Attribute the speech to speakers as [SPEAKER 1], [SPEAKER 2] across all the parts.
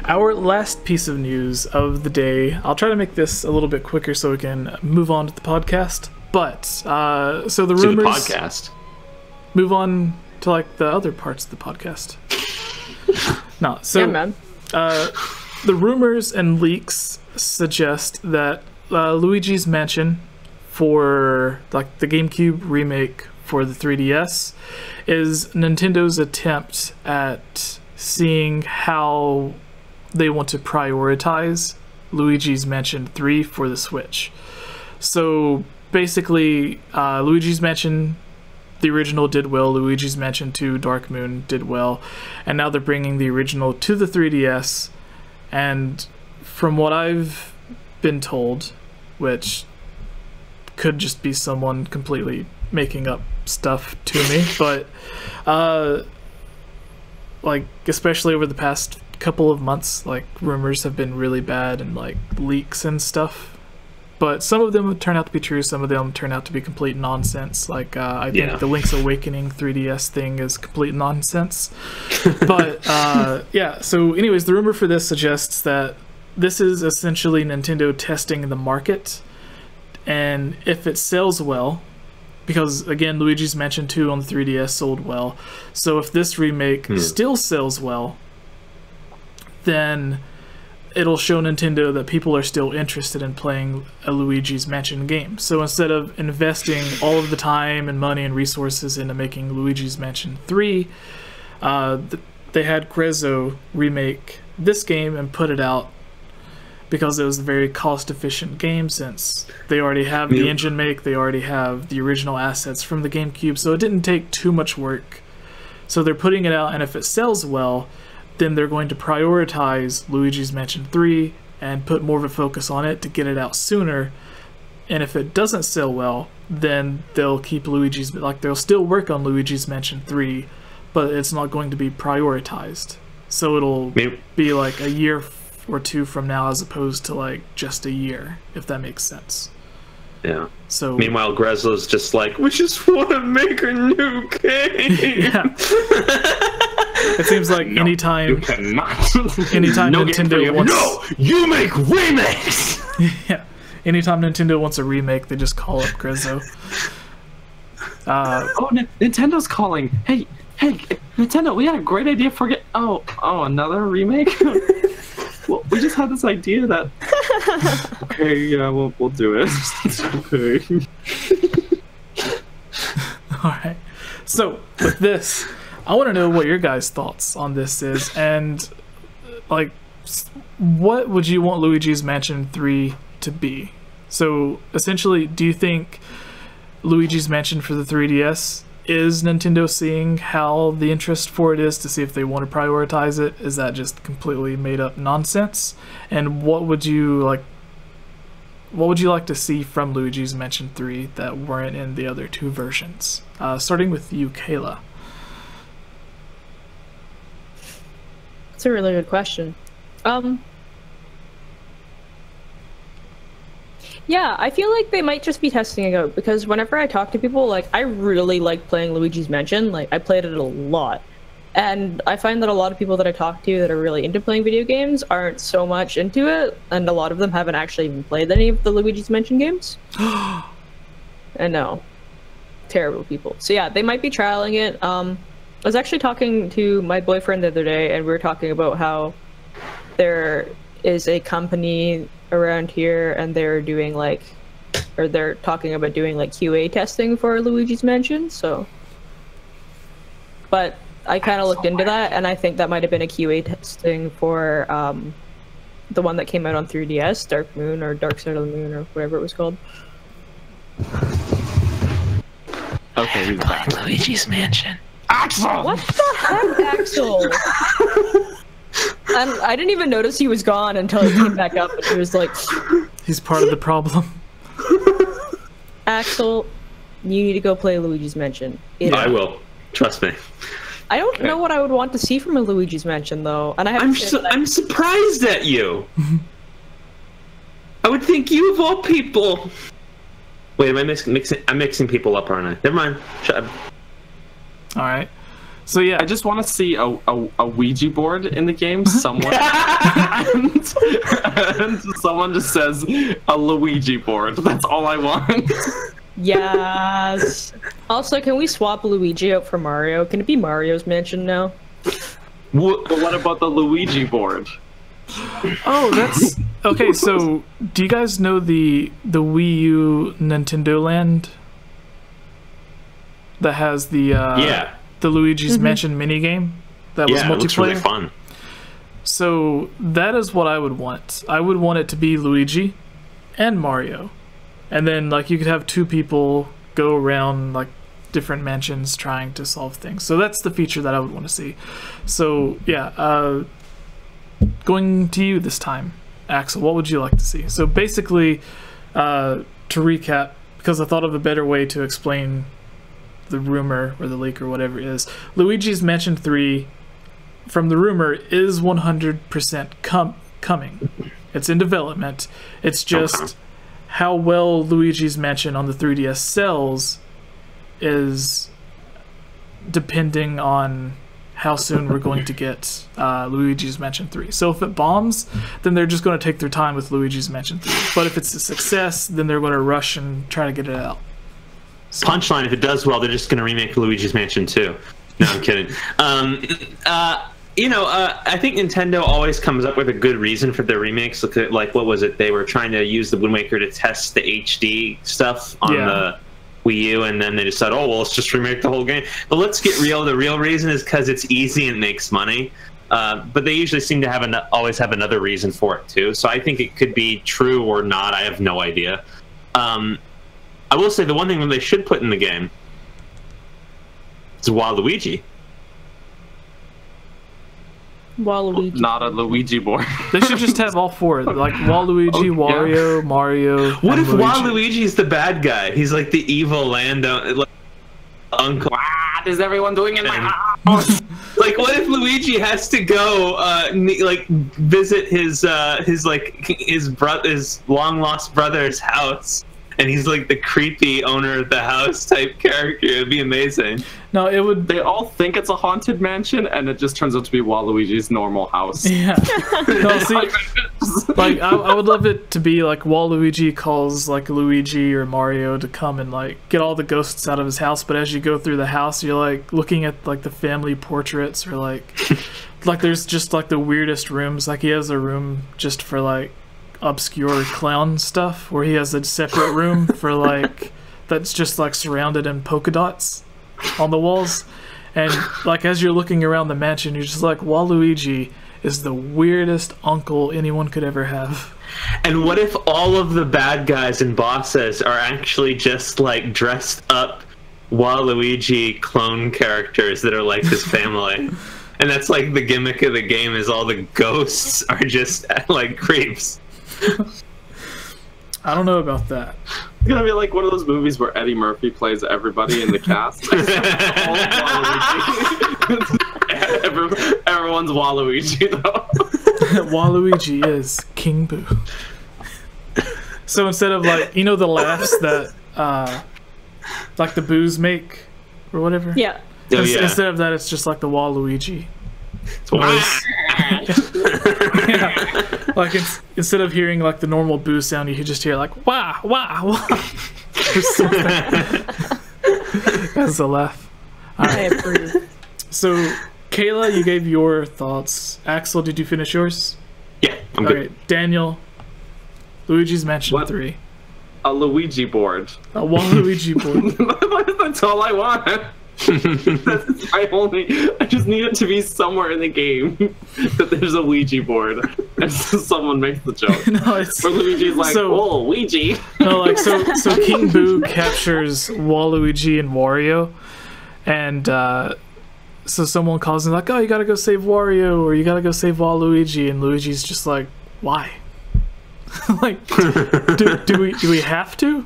[SPEAKER 1] Our last piece of news of the day. I'll try to make this a little bit quicker so we can move on to the podcast. But so the rumors.
[SPEAKER 2] To the podcast.
[SPEAKER 1] Move on to like the other parts of the podcast. No, so
[SPEAKER 3] Yeah, man.
[SPEAKER 1] the rumors and leaks suggest that Luigi's Mansion for like the GameCube remake for the 3DS is Nintendo's attempt at seeing how they want to prioritize Luigi's Mansion 3 for the Switch. So basically, Luigi's Mansion, the original, did well. Luigi's Mansion 2 Dark Moon did well, and now they're bringing the original to the 3DS. And from what I've been told, which could just be someone completely making up stuff to me, but like especially over the past couple of months, like rumors have been really bad and like leaks and stuff, but some of them turn out to be true, some of them turn out to be complete nonsense. Like I think the Link's Awakening 3DS thing is complete nonsense. But yeah, so anyways, the rumor for this suggests that this is essentially Nintendo testing the market, and if it sells well, because again, Luigi's Mansion 2 on the 3DS sold well, so if this remake still sells well, then it'll show Nintendo that people are still interested in playing a Luigi's Mansion game. So instead of investing all of the time and money and resources into making Luigi's Mansion 3, they had Grezzo remake this game and put it out because it was a very cost-efficient game, since they already have the engine make, they already have the original assets from the GameCube, so it didn't take too much work. So they're putting it out, and if it sells well, then they're going to prioritize Luigi's Mansion 3 and put more of a focus on it to get it out sooner. And if it doesn't sell well, then they'll keep Luigi's, like they'll still work on Luigi's Mansion 3, but it's not going to be prioritized. So it'll be like a year or two from now as opposed to like just a year, if that makes sense.
[SPEAKER 2] Yeah.
[SPEAKER 1] So
[SPEAKER 2] meanwhile, Grezzo's just like, we just want to make a new game.
[SPEAKER 1] Yeah. It seems like anytime
[SPEAKER 4] You cannot.
[SPEAKER 1] anytime
[SPEAKER 4] No game for
[SPEAKER 1] Nintendo
[SPEAKER 4] you.
[SPEAKER 1] wants
[SPEAKER 4] No, you make remakes.
[SPEAKER 1] yeah, anytime Nintendo wants a remake, they just call up Grezzo.
[SPEAKER 4] Oh, Nintendo's calling. Hey, Nintendo, we had a great idea for another remake. Well, we just had this idea that. Okay, yeah, we'll do it. Okay.
[SPEAKER 1] All right. So with this, I want to know what your guys' thoughts on this is, and like, what would you want Luigi's Mansion 3 to be? So essentially, do you think Luigi's Mansion for the 3DS is Nintendo seeing how the interest for it is to see if they want to prioritize it? Is that just completely made up nonsense? And what would you like to see from Luigi's Mansion 3 that weren't in the other two versions? Starting with you, Kayla.
[SPEAKER 3] That's a really good question. Yeah, I feel like they might just be testing it out, because whenever I talk to people, like, I really like playing Luigi's Mansion. Like, I played it a lot. And I find that a lot of people that I talk to that are really into playing video games aren't so much into it, and a lot of them haven't actually even played any of the Luigi's Mansion games. I know. Terrible people. So yeah, they might be trialing it. I was actually talking to my boyfriend the other day, and we were talking about how there is a company around here, and they're doing like, or they're talking about doing like QA testing for Luigi's Mansion. So, but I kind of looked into that, and I think that might have been a QA testing for the one that came out on 3DS, Dark Moon or Dark Side of the Moon or whatever it was called.
[SPEAKER 4] Okay, he's back.
[SPEAKER 5] Luigi's Mansion.
[SPEAKER 4] Axel!
[SPEAKER 3] What the heck, Axel? And I didn't even notice he was gone until he came back up, and he was like,
[SPEAKER 1] He's part of the problem.
[SPEAKER 3] Axel, you need to go play Luigi's Mansion.
[SPEAKER 2] I will. Trust me.
[SPEAKER 3] I don't know what I would want to see from a Luigi's Mansion, though, and I have
[SPEAKER 2] I'm surprised at you. I would think you of all people. Wait, am I mixing? I'm mixing people up, aren't I? Never mind. Shut up.
[SPEAKER 1] All right. So yeah,
[SPEAKER 4] I just want to see a Ouija board in the game somewhere, and someone just says a Luigi board. That's all I want.
[SPEAKER 3] Yes. Also, can we swap Luigi out for Mario? Can it be Mario's mansion now?
[SPEAKER 4] But what about the Luigi board?
[SPEAKER 1] oh, that's okay. So, do you guys know the Wii U Nintendo Land that has the the Luigi's Mansion minigame that was multiplayer?
[SPEAKER 2] It looks really fun.
[SPEAKER 1] So that is what I would want. I would want it to be Luigi and Mario, and then like you could have two people go around like different mansions trying to solve things. So that's the feature that I would want to see. So yeah, going to you this time, Axel. What would you like to see? So basically, to recap, because I thought of a better way to explain the rumor or the leak or whatever it is, Luigi's Mansion 3 from the rumor is 100% coming. It's in development. It's just how well Luigi's Mansion on the 3DS sells is depending on how soon we're going to get Luigi's Mansion 3. So if it bombs, then they're just going to take their time with Luigi's Mansion 3. But if it's a success, then they're going to rush and try to get it out. So.
[SPEAKER 2] Punchline, if it does well, they're just going to remake Luigi's Mansion 2. No, I'm kidding. I think Nintendo always comes up with a good reason for their remakes. Look at, like, what was it? They were trying to use the Wind Waker to test the HD stuff on the Wii U, and then they decided, oh, well, let's just remake the whole game. But let's get real. The real reason is because it's easy and makes money. But they usually seem to always have another reason for it, too. So I think it could be true or not. I have no idea. I will say the one thing that they should put in the game is Waluigi.
[SPEAKER 3] Waluigi.
[SPEAKER 4] Not a Luigi board.
[SPEAKER 1] They should just have all four, like Waluigi, Wario, Mario.
[SPEAKER 2] What if
[SPEAKER 1] Luigi.
[SPEAKER 2] Waluigi's the bad guy? He's like the evil uncle.
[SPEAKER 4] What is everyone doing in my house?
[SPEAKER 2] Like, what if Luigi has to go, visit his long lost brother's house, and he's like the creepy owner of the house type character? It'd be amazing.
[SPEAKER 1] No, it would.
[SPEAKER 4] They all think it's a haunted mansion, and it just turns out to be Waluigi's normal house.
[SPEAKER 1] Yeah. No, see, like I would love it to be like Waluigi calls like Luigi or Mario to come and like get all the ghosts out of his house. But as you go through the house, you're like looking at like the family portraits, or like there's just like the weirdest rooms. Like he has a room just for like obscure clown stuff, where he has a separate room for like that's just like surrounded in polka dots on the walls. And like as you're looking around the mansion, you're just like, Waluigi is the weirdest uncle anyone could ever have.
[SPEAKER 2] And what if all of the bad guys and bosses are actually just like dressed up Waluigi clone characters that are like his family? And that's like the gimmick of the game, is all the ghosts are just like creeps.
[SPEAKER 1] I don't know about that.
[SPEAKER 4] It's gonna be like one of those movies where Eddie Murphy plays everybody in the cast. All Waluigi. Everyone's Waluigi, though.
[SPEAKER 1] Waluigi is King Boo. So instead of like, you know, the laughs that like the Boos make or whatever?
[SPEAKER 3] Yeah.
[SPEAKER 2] Oh, yeah.
[SPEAKER 1] Instead of that, it's just like the Waluigi. Yeah. Like instead of hearing like the normal boo sound, you could just hear like wah wah wah. That's a laugh. All right.
[SPEAKER 3] I approve.
[SPEAKER 1] So, Kayla, you gave your thoughts. Axel, did you finish yours?
[SPEAKER 2] Yeah, I'm good.
[SPEAKER 1] Okay, Daniel, Luigi's Mansion 3.
[SPEAKER 4] A Luigi board.
[SPEAKER 1] A Waluigi board.
[SPEAKER 4] That's all I want. I just need it to be somewhere in the game that there's a Ouija board, and so someone makes the joke.
[SPEAKER 1] No, it's
[SPEAKER 4] or Luigi's like, "Oh, Ouija."
[SPEAKER 1] No, like so King Boo captures Waluigi and Wario, and so someone calls him like, "Oh, you gotta go save Wario, or you gotta go save Waluigi," and Luigi's just like, "Why? Like, do we have to?"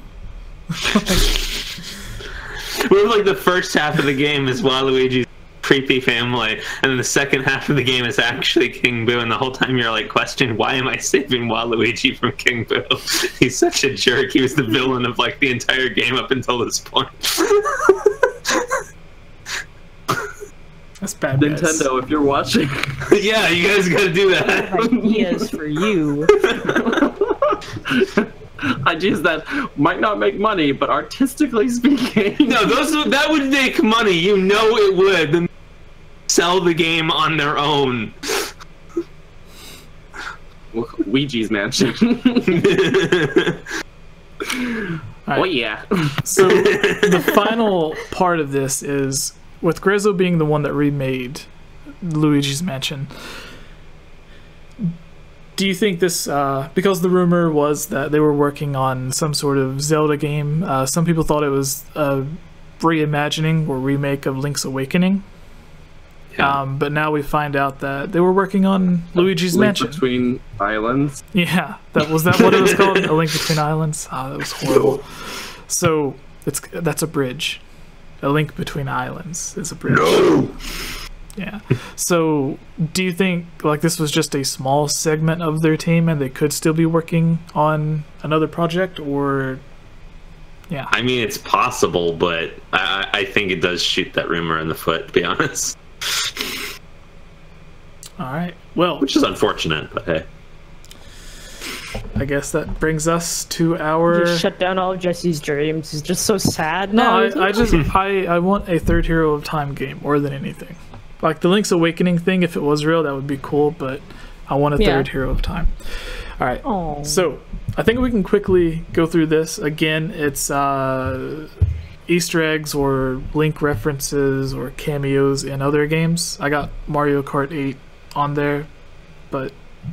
[SPEAKER 2] What if like the first half of the game is Waluigi's creepy family, and then the second half of the game is actually King Boo, and the whole time you're like questioning, why am I saving Waluigi from King Boo? He's such a jerk. He was the villain of like the entire game up until this point.
[SPEAKER 1] That's bad, guys.
[SPEAKER 4] Nintendo, if you're watching.
[SPEAKER 2] Yeah, you guys gotta do that.
[SPEAKER 3] Ideas for you.
[SPEAKER 4] Ideas that might not make money, but artistically speaking.
[SPEAKER 2] No, that would make money. You know it would. Then sell the game on their own.
[SPEAKER 4] Luigi's Mansion.
[SPEAKER 1] Right.
[SPEAKER 4] Oh yeah.
[SPEAKER 1] So the final part of this is with Grezzo being the one that remade Luigi's Mansion. Do you think this, because the rumor was that they were working on some sort of Zelda game, some people thought it was a reimagining or remake of Link's Awakening.
[SPEAKER 2] Yeah.
[SPEAKER 1] But now we find out that they were working on Luigi's
[SPEAKER 4] Link
[SPEAKER 1] Mansion.
[SPEAKER 4] Between Islands.
[SPEAKER 1] Yeah, that what it was called? A Link Between Islands? Ah, that was horrible. So that's a bridge. A Link Between Islands is a bridge.
[SPEAKER 2] No!
[SPEAKER 1] Yeah. So do you think like this was just a small segment of their team and they could still be working on another project, or yeah?
[SPEAKER 2] I mean, it's possible, but I think it does shoot that rumor in the foot, to be honest.
[SPEAKER 1] All right. Well,
[SPEAKER 2] Which is unfortunate, but hey.
[SPEAKER 1] I guess that brings us to our.
[SPEAKER 3] Just shut down all of Jesse's dreams. He's just so sad now.
[SPEAKER 1] No, I want a third Hero of Time game more than anything. Like the Link's Awakening thing, if it was real, that would be cool, but I want a third Hero of Time. All right.
[SPEAKER 3] Aww.
[SPEAKER 1] So I think we can quickly go through this. Again, it's Easter eggs or Link references or cameos in other games. I got Mario Kart 8 on there, but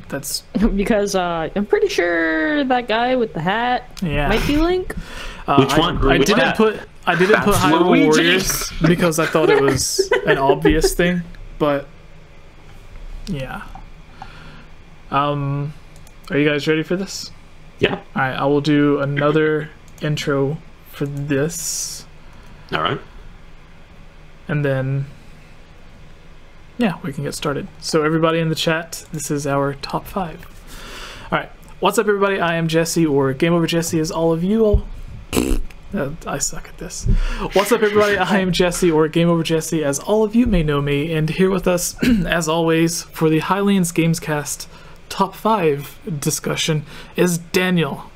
[SPEAKER 1] that's
[SPEAKER 3] because I'm pretty sure that guy with the hat might be Link.
[SPEAKER 2] Which one?
[SPEAKER 1] I didn't put Hyrule
[SPEAKER 4] Luigi.
[SPEAKER 1] Warriors because I thought it was an obvious thing, but yeah. Are you guys ready for this?
[SPEAKER 2] Yeah.
[SPEAKER 1] All right, I will do another intro for this.
[SPEAKER 2] All right.
[SPEAKER 1] And then, yeah, we can get started. So everybody in the chat, this is our top 5. All right. What's up, everybody? I am Jesse, or GameOverJesse is all of you all. I suck at this. What's up, everybody? I am Jesse, or GameOverJesse, as all of you may know me, and here with us, as always, for the Highlands Gamescast top 5 discussion is Daniel.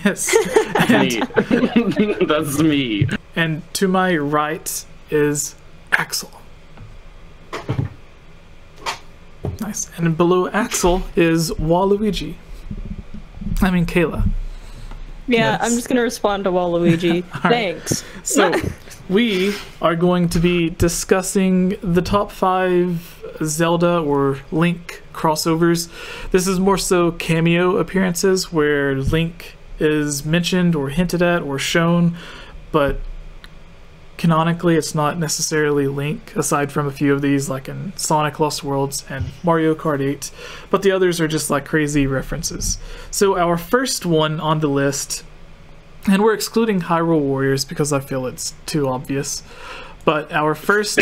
[SPEAKER 1] Yes.
[SPEAKER 4] That's me.
[SPEAKER 1] And to my right is Axel. Nice. And below Axel is Waluigi. I mean Kayla.
[SPEAKER 3] Yeah,
[SPEAKER 1] Yes.
[SPEAKER 3] I'm just gonna respond to Waluigi.
[SPEAKER 1] right.
[SPEAKER 3] Thanks.
[SPEAKER 1] So we are going to be discussing the top 5 Zelda or Link crossovers. This is more so cameo appearances where Link is mentioned or hinted at or shown, but canonically it's not necessarily Link, aside from a few of these like in Sonic Lost Worlds and Mario Kart 8, but the others are just like crazy references. So our first one on the list, and we're excluding Hyrule Warriors because I feel it's too obvious, but our first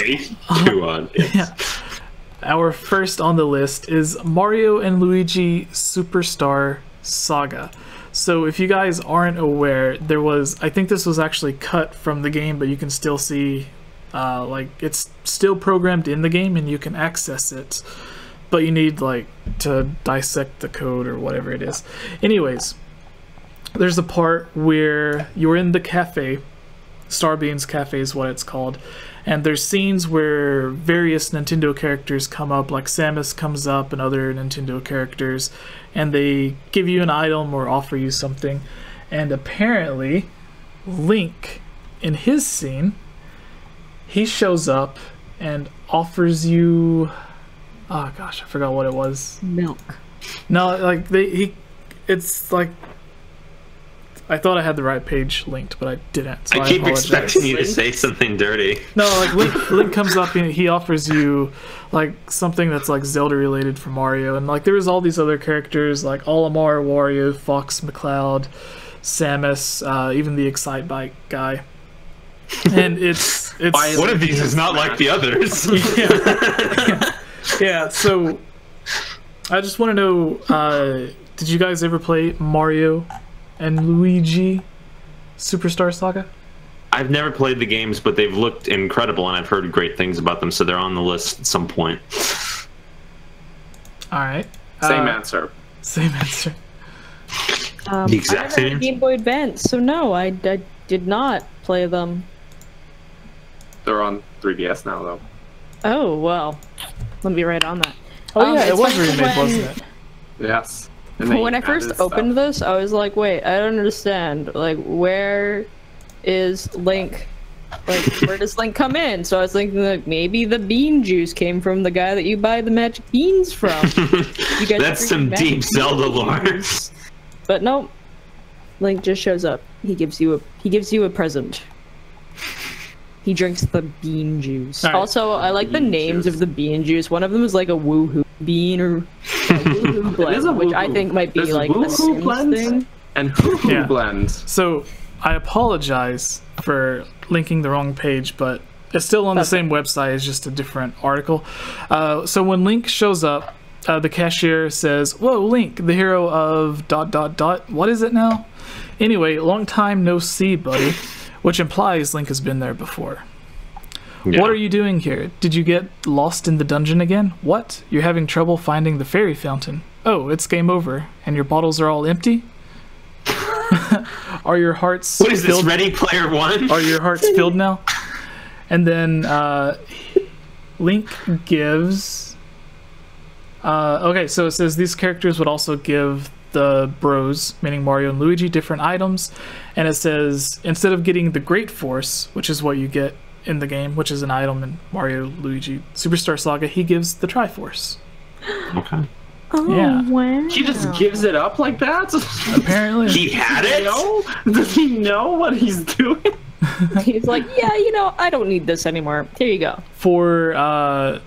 [SPEAKER 1] yeah, our first on the list is Mario and Luigi Superstar Saga. So if you guys aren't aware, there was, I think this was actually cut from the game, but you can still see, like, it's still programmed in the game and you can access it, but you need, like, to dissect the code or whatever it is. Anyways, there's a part where you're in the cafe, Starbeam's Cafe is what it's called, and there's scenes where various Nintendo characters come up, like Samus comes up and other Nintendo characters, and they give you an item or offer you something. And apparently, Link, in his scene, he shows up and offers you... Oh gosh, I forgot what it was.
[SPEAKER 3] Milk.
[SPEAKER 1] No, like, it's like... I thought I had the right page linked, but I didn't. So
[SPEAKER 2] I keep
[SPEAKER 1] apologize.
[SPEAKER 2] expecting you to say something dirty.
[SPEAKER 1] No, like Link comes up and he offers you like something that's like Zelda related for Mario, and like there was all these other characters like Olimar, Wario, Fox, McCloud, Samus, even the Excitebike guy. And it's
[SPEAKER 2] One of these is not like the others.
[SPEAKER 1] yeah. So I just want to know, did you guys ever play Mario and Luigi Superstar Saga?
[SPEAKER 2] I've never played the games, but they've looked incredible, and I've heard great things about them, so they're on the list at some point.
[SPEAKER 1] All right.
[SPEAKER 4] Same answer.
[SPEAKER 1] Same answer.
[SPEAKER 2] The exact
[SPEAKER 3] I never had a
[SPEAKER 2] same.
[SPEAKER 3] Game Boy Advance, so no, I did not play them.
[SPEAKER 4] They're on 3DS now, though.
[SPEAKER 3] Oh, well. Let me be right on that.
[SPEAKER 1] Oh yeah, it
[SPEAKER 3] it's
[SPEAKER 1] was
[SPEAKER 3] funny
[SPEAKER 1] remade,
[SPEAKER 3] when-
[SPEAKER 1] wasn't it?
[SPEAKER 4] Yes. And they
[SPEAKER 3] When I
[SPEAKER 4] added
[SPEAKER 3] first
[SPEAKER 4] stuff.
[SPEAKER 3] opened this, I was like, wait, I don't understand. Like, where is Link? Like, where does Link come in? So I was thinking, like, maybe the bean juice came from the guy that you buy the magic beans from. You guys
[SPEAKER 2] That's
[SPEAKER 3] freaking
[SPEAKER 2] some
[SPEAKER 3] magic
[SPEAKER 2] deep Zelda lore.
[SPEAKER 3] beans. But no, Link just shows up. He gives you a present. He drinks the bean juice.
[SPEAKER 1] All right.
[SPEAKER 3] Also, I like the
[SPEAKER 4] Bean
[SPEAKER 3] names
[SPEAKER 4] juice.
[SPEAKER 3] of the bean juice. One of them is like a woohoo bean or a woohoo blend,
[SPEAKER 4] a
[SPEAKER 3] which I
[SPEAKER 4] woohoo.
[SPEAKER 3] think might be
[SPEAKER 4] There's
[SPEAKER 3] like a
[SPEAKER 4] woohoo
[SPEAKER 3] Sims
[SPEAKER 4] blends?
[SPEAKER 3] thing.
[SPEAKER 4] And hoo-hoo
[SPEAKER 1] Yeah.
[SPEAKER 4] blends.
[SPEAKER 1] So I apologize for linking the wrong page, but it's still on the
[SPEAKER 3] That's
[SPEAKER 1] same website. It's just a different article. So when Link shows up, the cashier says, "Whoa, Link, the hero of ... What is it now? Anyway, long time no see, buddy," which implies Link has been there before.
[SPEAKER 2] Yeah.
[SPEAKER 1] What are you doing here? Did you get lost in the dungeon again? What? You're having trouble finding the fairy fountain. Oh, it's game over, and your bottles are all empty? Are your hearts
[SPEAKER 2] What is this,
[SPEAKER 1] filled?
[SPEAKER 2] Ready Player One?
[SPEAKER 1] Are your hearts filled now? And then Link gives... okay, so it says these characters would also give the bros, meaning Mario and Luigi, different items. And it says, instead of getting the Great Force, which is what you get in the game, which is an item in Mario, Luigi, Superstar Saga, he gives the Triforce.
[SPEAKER 2] Okay.
[SPEAKER 3] Oh,
[SPEAKER 1] Yeah.
[SPEAKER 3] wow.
[SPEAKER 4] He just gives it up like that?
[SPEAKER 1] Apparently.
[SPEAKER 2] He had it?
[SPEAKER 4] No? Does he know what he's doing?
[SPEAKER 3] He's like, yeah, you know, I don't need this anymore. Here you go.
[SPEAKER 1] For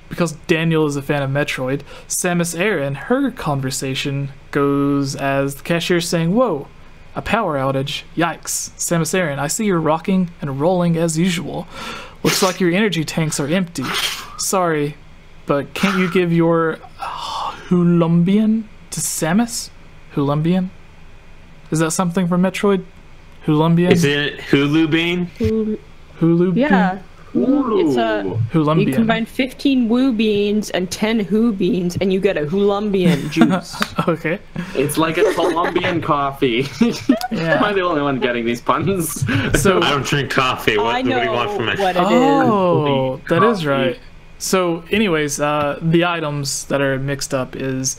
[SPEAKER 1] because Daniel is a fan of Metroid, Samus Aran, her conversation goes as the cashier saying, "Whoa, a power outage. Yikes. Samus Aran, I see you're rocking and rolling as usual. Looks like your energy tanks are empty. Sorry, but can't you give your Hulumbian to Samus?" Hulumbian? Is that something from Metroid? Hulumbian?
[SPEAKER 2] Is it Hulu Bean?
[SPEAKER 1] Hulumbian?
[SPEAKER 3] Yeah. It's a... You
[SPEAKER 1] Hulumbian.
[SPEAKER 3] combine 15 woo beans and 10 who beans, and you get a Hulumbian juice.
[SPEAKER 1] Okay.
[SPEAKER 4] It's like a Colombian coffee.
[SPEAKER 1] Yeah.
[SPEAKER 4] Am I the only one getting these puns?
[SPEAKER 1] So
[SPEAKER 2] I don't drink coffee.
[SPEAKER 3] I
[SPEAKER 2] What
[SPEAKER 3] know
[SPEAKER 2] do you want from me?
[SPEAKER 3] what it is.
[SPEAKER 1] Oh, that is
[SPEAKER 4] Coffee.
[SPEAKER 1] right. So, anyways, the items that are mixed up is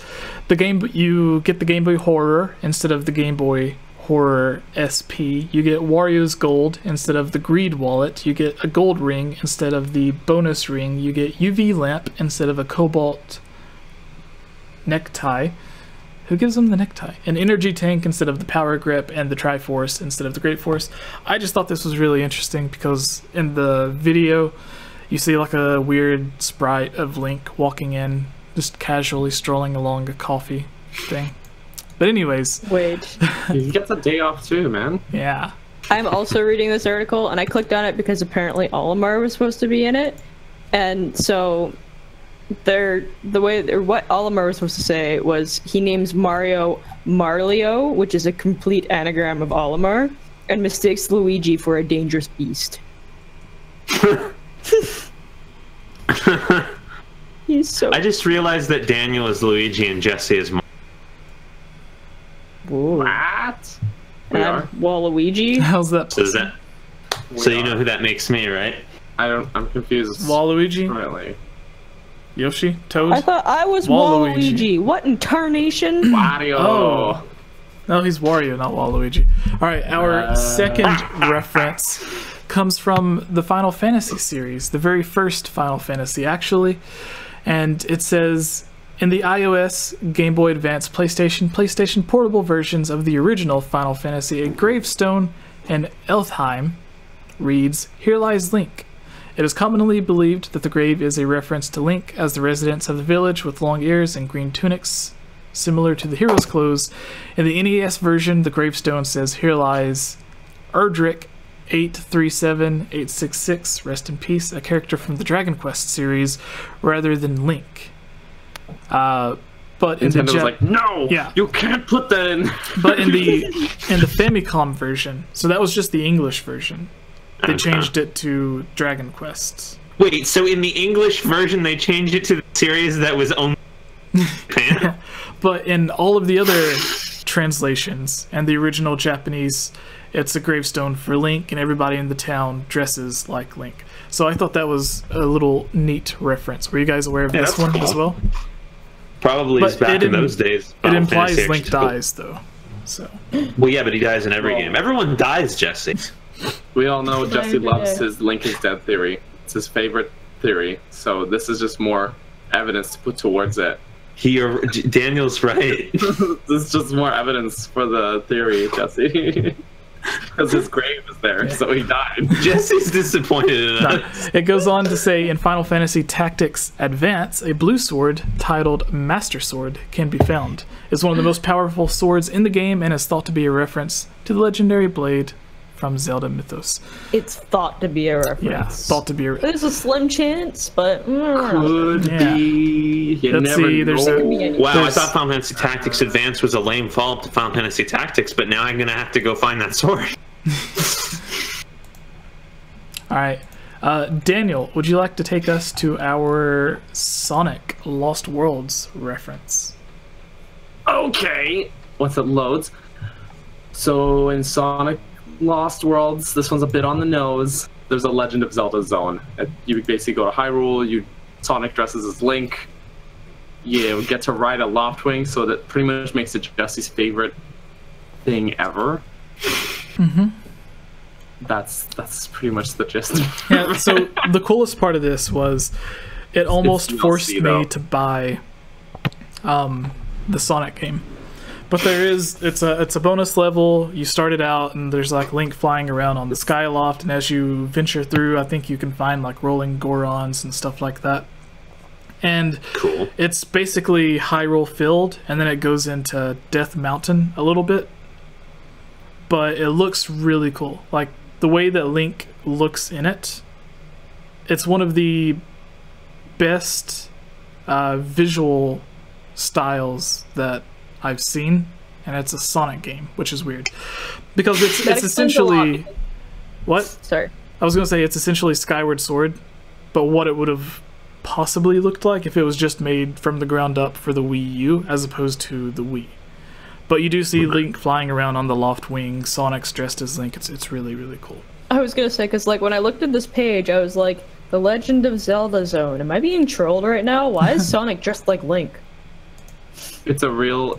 [SPEAKER 1] the game. You get the Game Boy Horror instead of the Game Boy Horror SP. You get Wario's Gold instead of the Greed Wallet. You get a Gold Ring instead of the Bonus Ring. You get UV Lamp instead of a Cobalt Necktie. Who gives them the necktie? An Energy Tank instead of the Power Grip, and the Triforce instead of the Great Force. I just thought this was really interesting because in the video, you see like a weird sprite of Link walking in, just casually strolling along a coffee thing. But anyways,
[SPEAKER 3] Wait.
[SPEAKER 4] He gets a day off too, man.
[SPEAKER 1] yeah.
[SPEAKER 3] I'm also reading this article, and I clicked on it because apparently Olimar was supposed to be in it. And so what Olimar was supposed to say was he names Mario Marlio, which is a complete anagram of Olimar, and mistakes Luigi for a dangerous beast. He's so...
[SPEAKER 2] I just realized that Daniel is Luigi and Jesse is Mario.
[SPEAKER 3] Whoa.
[SPEAKER 4] What? We
[SPEAKER 3] And
[SPEAKER 4] are?
[SPEAKER 3] I'm Waluigi.
[SPEAKER 1] How's that?
[SPEAKER 2] So, is that, so you know who that makes me, right?
[SPEAKER 4] I'm confused.
[SPEAKER 1] Waluigi?
[SPEAKER 4] Really?
[SPEAKER 1] Yoshi? Toad?
[SPEAKER 3] I thought I was
[SPEAKER 1] Waluigi.
[SPEAKER 3] Waluigi. What in tarnation?
[SPEAKER 4] Wario.
[SPEAKER 1] Oh. No, he's Wario, not Waluigi. Alright, our second reference comes from the Final Fantasy series, the very first Final Fantasy, actually. And it says, in the iOS, Game Boy Advance, PlayStation Portable versions of the original Final Fantasy, a gravestone in Elfheim reads, "Here lies Link." It is commonly believed that the grave is a reference to Link, as the residents of the village with long ears and green tunics, similar to the hero's clothes. In the NES version, the gravestone says, "Here lies Erdrick 837866, rest in peace," a character from the Dragon Quest series, rather than Link. But in
[SPEAKER 4] Nintendo was like, no,
[SPEAKER 1] yeah,
[SPEAKER 4] you can't put that in.
[SPEAKER 1] but in the Famicom version, so that was just the English version. They changed it to Dragon Quest.
[SPEAKER 2] Wait, so in the English version they changed it to the series that was only Japan?
[SPEAKER 1] Yeah. But in all of the other translations and the original Japanese, it's a gravestone for Link, and everybody in the town dresses like Link. So I thought that was a little neat reference. Were you guys aware of this one as well?
[SPEAKER 2] Probably is back in those days.
[SPEAKER 1] It implies Link dies, though. So.
[SPEAKER 2] Well, yeah, but he dies in every game. Everyone dies, Jesse.
[SPEAKER 4] We all know Jesse loves his Link is dead theory. It's his favorite theory. So this is just more evidence to put towards it.
[SPEAKER 2] Daniel's right.
[SPEAKER 4] This is just more evidence for the theory, Jesse. Because his grave is there, so he died.
[SPEAKER 2] Jesse's disappointed in us.
[SPEAKER 1] It goes on to say, in Final Fantasy Tactics Advance, a blue sword titled Master Sword can be found. It's one of the most powerful swords in the game and is thought to be a reference to the legendary blade from Zelda Mythos.
[SPEAKER 3] It's thought to be a reference.
[SPEAKER 1] Yeah, thought to be a
[SPEAKER 3] There's a slim chance, but
[SPEAKER 4] could be. You
[SPEAKER 1] Let's see.
[SPEAKER 2] Wow, I thought Final Fantasy Tactics Advance was a lame follow-up to Final Fantasy Tactics, but now I'm gonna have to go find that sword.
[SPEAKER 1] All right, Daniel, would you like to take us to our Sonic Lost Worlds reference?
[SPEAKER 4] Okay. Once it loads. So in Sonic Lost Worlds, this one's a bit on the nose. There's a Legend of Zelda zone. You basically go to Hyrule, Sonic dresses as Link. You get to ride a Loftwing, so that pretty much makes it Jesse's favorite thing ever.
[SPEAKER 1] Mm-hmm.
[SPEAKER 4] That's pretty much the gist.
[SPEAKER 1] Yeah, so the coolest part of this was it almost forced me to buy the Sonic game. But it's a bonus level. You start it out and there's like Link flying around on the Skyloft, and as you venture through, I think you can find like rolling Gorons and stuff like that. And
[SPEAKER 2] cool.
[SPEAKER 1] It's basically Hyrule filled, and then it goes into Death Mountain a little bit. But it looks really cool. Like the way that Link looks in it, it's one of the best visual styles that I've seen, and it's a Sonic game, which is weird because it's essentially what?
[SPEAKER 3] Sorry,
[SPEAKER 1] I was gonna say it's essentially Skyward Sword, but what it would have possibly looked like if it was just made from the ground up for the Wii U as opposed to the Wii. But you do see Link flying around on the Loftwing. Sonic's dressed as Link. It's really, really cool.
[SPEAKER 3] I was gonna say, because like when I looked at this page, I was like, The Legend of Zelda Zone. Am I being trolled right now? Why is Sonic dressed like Link?
[SPEAKER 4] It's a real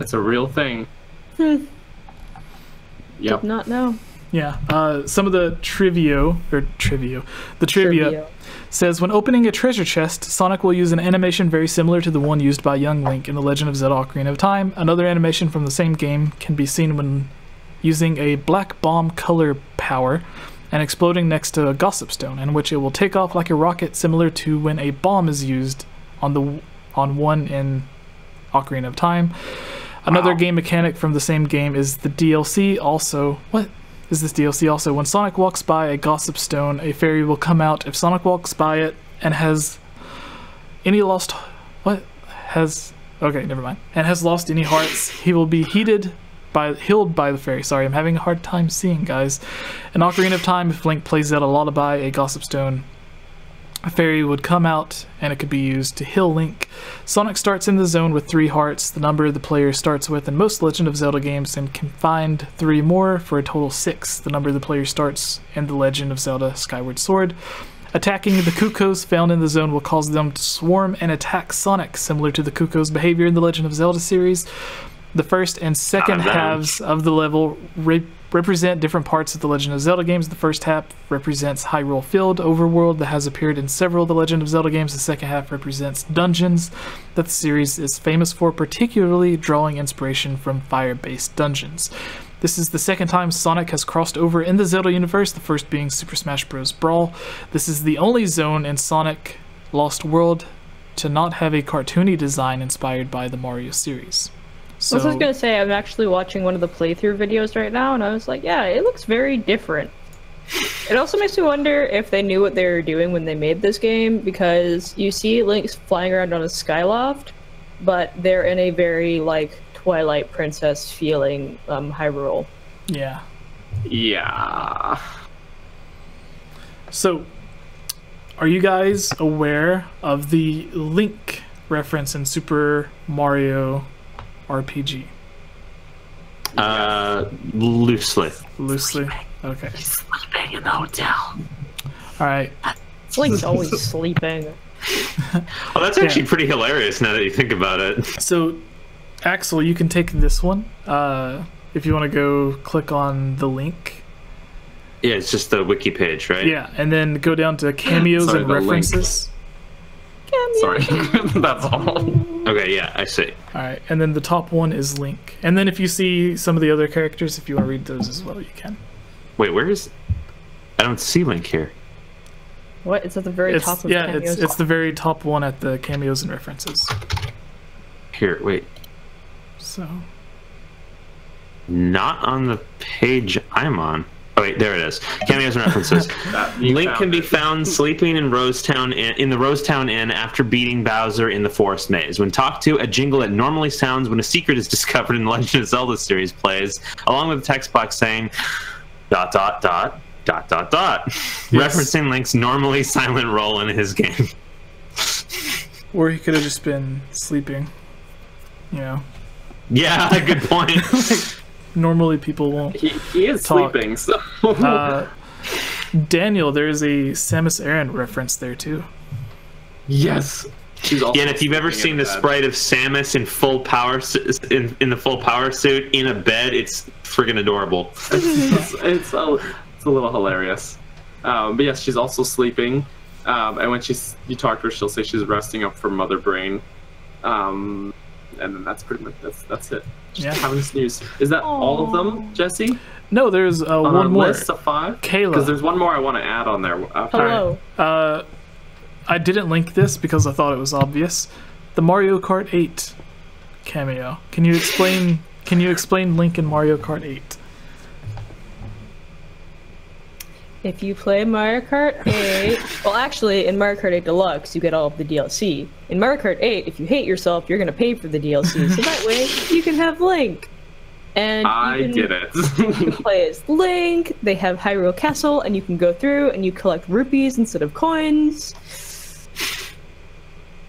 [SPEAKER 4] thing.
[SPEAKER 3] Yep.
[SPEAKER 4] Yep.
[SPEAKER 3] Did not know.
[SPEAKER 1] Yeah. Some of the trivia says, when opening a treasure chest, Sonic will use an animation very similar to the one used by young Link in The Legend of Zelda Ocarina of Time. Another animation from the same game can be seen when using a black bomb color power and exploding next to a gossip stone, in which it will take off like a rocket, similar to when a bomb is used on one in Ocarina of Time. Another game mechanic from the same game is the DLC also. What is this DLC also? When Sonic walks by a gossip stone, a fairy will come out. If Sonic walks by it and has any lost... Okay, never mind. And has lost any hearts, he will be healed by the fairy. Sorry, I'm having a hard time seeing, guys. In Ocarina of Time, if Link plays out a lullaby, a gossip stone, a fairy would come out, and it could be used to heal Link. Sonic starts in the zone with 3 hearts, the number the player starts with in most Legend of Zelda games, and can find 3 more for a total 6, the number the player starts in The Legend of Zelda Skyward Sword. Attacking the Cuckoos found in the zone will cause them to swarm and attack Sonic, similar to the Cuckoos' behavior in the Legend of Zelda series. The first and second halves of the level represent different parts of the Legend of Zelda games. The first half represents Hyrule Field overworld that has appeared in several of the Legend of Zelda games. The second half represents dungeons that the series is famous for, particularly drawing inspiration from fire-based dungeons. This is the second time Sonic has crossed over in the Zelda universe, the first being Super Smash Bros. Brawl. This is the only zone in Sonic Lost World to not have a cartoony design inspired by the Mario series. So,
[SPEAKER 3] I was just gonna say, I'm actually watching one of the playthrough videos right now, and I was like, yeah, it looks very different. It also makes me wonder if they knew what they were doing when they made this game, because you see Link's flying around on a Skyloft, but they're in a very like Twilight Princess feeling Hyrule.
[SPEAKER 1] Yeah.
[SPEAKER 4] Yeah.
[SPEAKER 1] So, are you guys aware of the Link reference in Super Mario RPG?
[SPEAKER 2] Loosely.
[SPEAKER 1] Loosely? Okay.
[SPEAKER 4] He's sleeping in the hotel.
[SPEAKER 1] Alright.
[SPEAKER 3] Link's always sleeping.
[SPEAKER 2] Well, that's actually pretty hilarious now that you think about it.
[SPEAKER 1] So, Axel, you can take this one. If you want to go click on the link.
[SPEAKER 2] Yeah, it's just the wiki page, right?
[SPEAKER 1] Yeah, and then go down to cameos
[SPEAKER 4] Sorry,
[SPEAKER 1] and
[SPEAKER 4] the link.
[SPEAKER 1] references.
[SPEAKER 4] Sorry, that's all.
[SPEAKER 2] Okay, yeah, I see.
[SPEAKER 1] Alright, and then the top one is Link. And then if you see some of the other characters, if you want to read those as well, you can.
[SPEAKER 2] Wait, where is... I don't see Link here.
[SPEAKER 3] What? It's at the very top of cameos.
[SPEAKER 1] it's the very top one at the cameos and references.
[SPEAKER 2] Here, wait.
[SPEAKER 1] So...
[SPEAKER 2] Not on the page I'm on. Oh wait, there it is. Cameos and references. Link can be found sleeping in Rosetown in the Rosetown Inn after beating Bowser in the Forest Maze. When talked to, a jingle that normally sounds when a secret is discovered in the Legend of Zelda series plays, along with a text box saying ... Yes. Referencing Link's normally silent role in his game.
[SPEAKER 1] Or he could have just been sleeping. You know.
[SPEAKER 2] Yeah, good point.
[SPEAKER 1] Normally people won't.
[SPEAKER 4] He is
[SPEAKER 1] talk.
[SPEAKER 4] sleeping, so.
[SPEAKER 1] Daniel, there's a Samus Aran reference there too.
[SPEAKER 4] Yes. She's also
[SPEAKER 2] Yeah, and if you've ever seen the sprite of Samus in full power in the full power suit in a bed, it's friggin' adorable.
[SPEAKER 4] it's a little hilarious. But yes, she's also sleeping. And when you talk to her, she'll say she's resting up for Mother Brain. And then that's pretty much that's it. Just having a snooze. Is that all of them, Jesse?
[SPEAKER 1] No, there's
[SPEAKER 4] On
[SPEAKER 1] one
[SPEAKER 4] our
[SPEAKER 1] more.
[SPEAKER 4] list of 5?
[SPEAKER 1] Kayla.
[SPEAKER 4] Because there's one more I want to add on there.
[SPEAKER 3] Hello.
[SPEAKER 1] I didn't link this because I thought it was obvious. The Mario Kart 8 cameo. Can you explain Link in Mario Kart 8?
[SPEAKER 3] If you play Mario Kart 8, well, actually, in Mario Kart 8 Deluxe, you get all of the DLC. In Mario Kart 8, if you hate yourself, you're going to pay for the DLC. So that way, you can have Link. And
[SPEAKER 4] I get it.
[SPEAKER 3] you can play as Link, they have Hyrule Castle, and you can go through and you collect rupees instead of coins.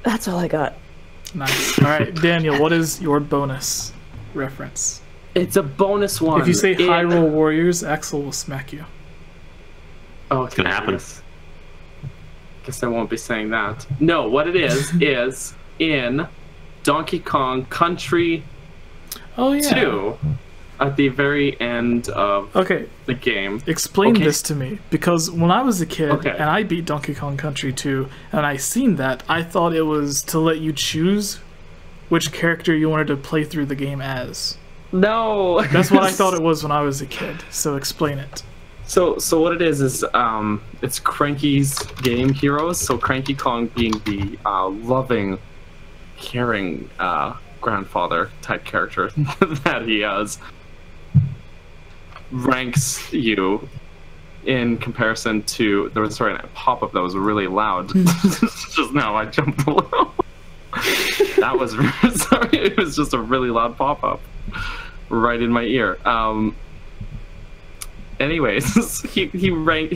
[SPEAKER 3] That's all I got.
[SPEAKER 1] Nice. Alright, Daniel, what is your bonus reference?
[SPEAKER 4] It's a bonus one.
[SPEAKER 1] If you say Hyrule Warriors, Axel will smack you.
[SPEAKER 4] Oh,
[SPEAKER 2] It's gonna happen.
[SPEAKER 4] Guess I won't be saying that. No, what it is in Donkey Kong Country
[SPEAKER 1] Oh yeah.
[SPEAKER 4] 2 at the very end of the game.
[SPEAKER 1] Explain this to me, because when I was a kid and I beat Donkey Kong Country 2 and I seen that, I thought it was to let you choose which character you wanted to play through the game as.
[SPEAKER 4] No.
[SPEAKER 1] That's what I thought it was when I was a kid. So explain it.
[SPEAKER 4] So what it is it's Cranky's game heroes. So Cranky Kong being the loving, caring grandfather type character that he is, ranks you in comparison to there was a pop-up that was really loud just now. I jumped a little. That was sorry. It was just a really loud pop-up right in my ear. Anyways, he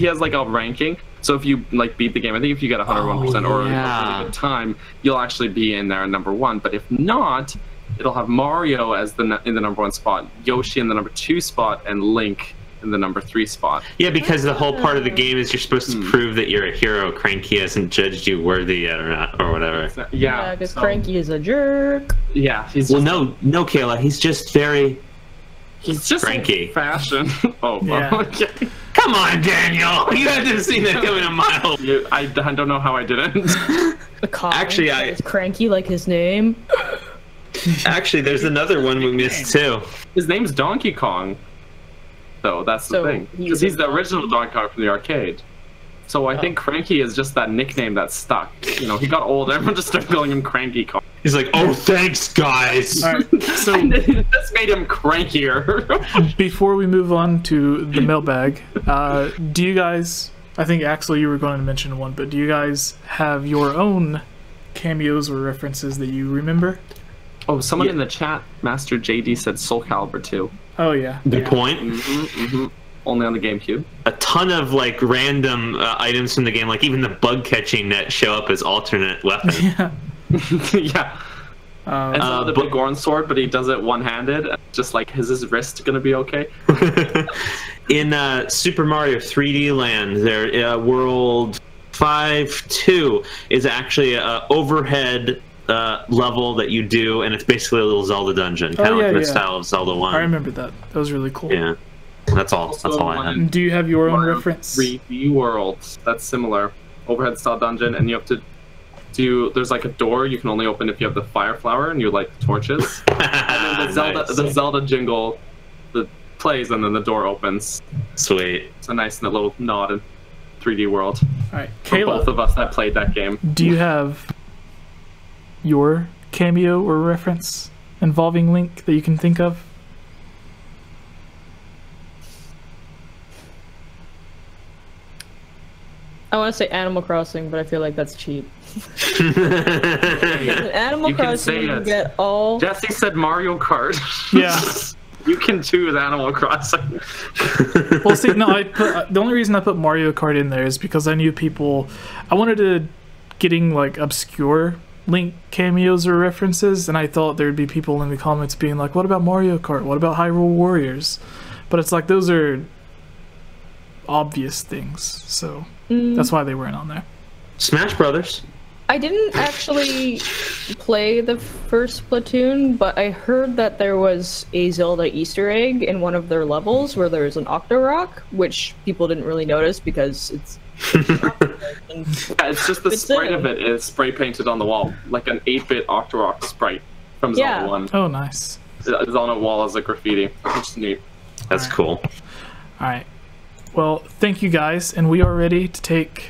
[SPEAKER 4] has like a ranking. So if you like beat the game, I think if you get 101% or a really good time, you'll actually be in there number 1. But if not, it'll have Mario as in the number 1 spot, Yoshi in the number 2 spot, and Link in the number 3 spot.
[SPEAKER 2] Yeah, because the whole part of the game is you're supposed to prove that you're a hero. Cranky hasn't judged you worthy yet or not, or whatever.
[SPEAKER 3] Yeah, because Cranky is a jerk.
[SPEAKER 4] Yeah, he's
[SPEAKER 2] well, no, Kayla, he's just very.
[SPEAKER 4] He's just
[SPEAKER 2] cranky.
[SPEAKER 4] Fashion. Okay.
[SPEAKER 2] Come on, Daniel! You had to have seen that coming a mile.
[SPEAKER 4] I don't know how I didn't.
[SPEAKER 2] Actually,
[SPEAKER 3] is Cranky like his name?
[SPEAKER 2] Actually, there's another one we missed too.
[SPEAKER 4] His name's Donkey Kong. So that's the thing. Because he's the original Donkey Kong from the arcade. So I think Cranky is just that nickname that stuck. You know, he got old, everyone just started calling him Cranky Kong.
[SPEAKER 2] He's like, oh, thanks, guys.
[SPEAKER 1] All right, so
[SPEAKER 4] this made him crankier.
[SPEAKER 1] Before we move on to the mailbag, do you guys? I think Axel, you were going to mention one, but do you guys have your own cameos or references that you remember?
[SPEAKER 4] Oh, someone in the chat, Master JD, said Soul Calibur 2.
[SPEAKER 1] Oh yeah.
[SPEAKER 2] Good point.
[SPEAKER 4] Only on the GameCube.
[SPEAKER 2] A ton of like random items from the game, like even the bug catching that show up as alternate weapons.
[SPEAKER 1] Yeah.
[SPEAKER 4] Yeah. And so the big Goron sword, but he does it one-handed. Just like, is his wrist gonna be okay?
[SPEAKER 2] In Super Mario 3D Land, there World 5-2 is actually an overhead level that you do, and it's basically a little Zelda dungeon, kind of like the style of Zelda 1.
[SPEAKER 1] I remember that. That was really cool.
[SPEAKER 2] Yeah, that's all. That's all I had.
[SPEAKER 1] Do you have your own reference?
[SPEAKER 4] 3D World. That's similar. Overhead style dungeon, and you have to do. There's like a door you can only open if you have the fire flower and you light torches. And then the Zelda jingle that plays, and then the door opens.
[SPEAKER 2] Sweet.
[SPEAKER 4] It's a nice little nod in 3D World.
[SPEAKER 1] All right,
[SPEAKER 4] For
[SPEAKER 1] Kayla,
[SPEAKER 4] both of us that played that game.
[SPEAKER 1] do you have your cameo or reference involving Link that you can think of?
[SPEAKER 3] I want to say Animal Crossing, but I feel like that's cheap. Animal
[SPEAKER 4] You can
[SPEAKER 3] Crossing,
[SPEAKER 4] say
[SPEAKER 3] you
[SPEAKER 4] it.
[SPEAKER 3] get all.
[SPEAKER 4] Jesse said Mario Kart.
[SPEAKER 1] Yeah.
[SPEAKER 4] You can choose Animal Crossing.
[SPEAKER 1] Well, see, no, the only reason I put Mario Kart in there is because I knew people. I wanted to getting like obscure Link cameos or references, and I thought there'd be people in the comments being like, "What about Mario Kart? What about Hyrule Warriors?" But it's like those are obvious things, so that's why they weren't on there.
[SPEAKER 2] Smash Brothers.
[SPEAKER 3] I didn't actually play the first Splatoon, but I heard that there was a Zelda Easter egg in one of their levels where there's an Octorok, which people didn't really notice because it's...
[SPEAKER 4] Yeah, it's just the sprite of it is spray painted on the wall, like an 8-bit Octorok sprite from Zelda 1.
[SPEAKER 1] Oh, nice.
[SPEAKER 4] It's on a wall as a graffiti, which is neat.
[SPEAKER 2] That's cool.
[SPEAKER 1] All right. Well, thank you guys, and we are ready to take...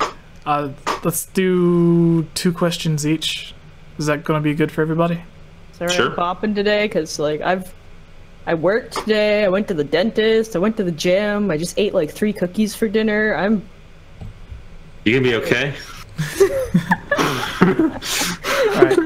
[SPEAKER 1] let's do 2 questions each. Is that going to be good for everybody?
[SPEAKER 3] So
[SPEAKER 2] Sure.
[SPEAKER 3] I'm popping today because like I worked today. I went to the dentist. I went to the gym. I just ate like 3 cookies for dinner.
[SPEAKER 2] You gonna be okay?
[SPEAKER 1] All right.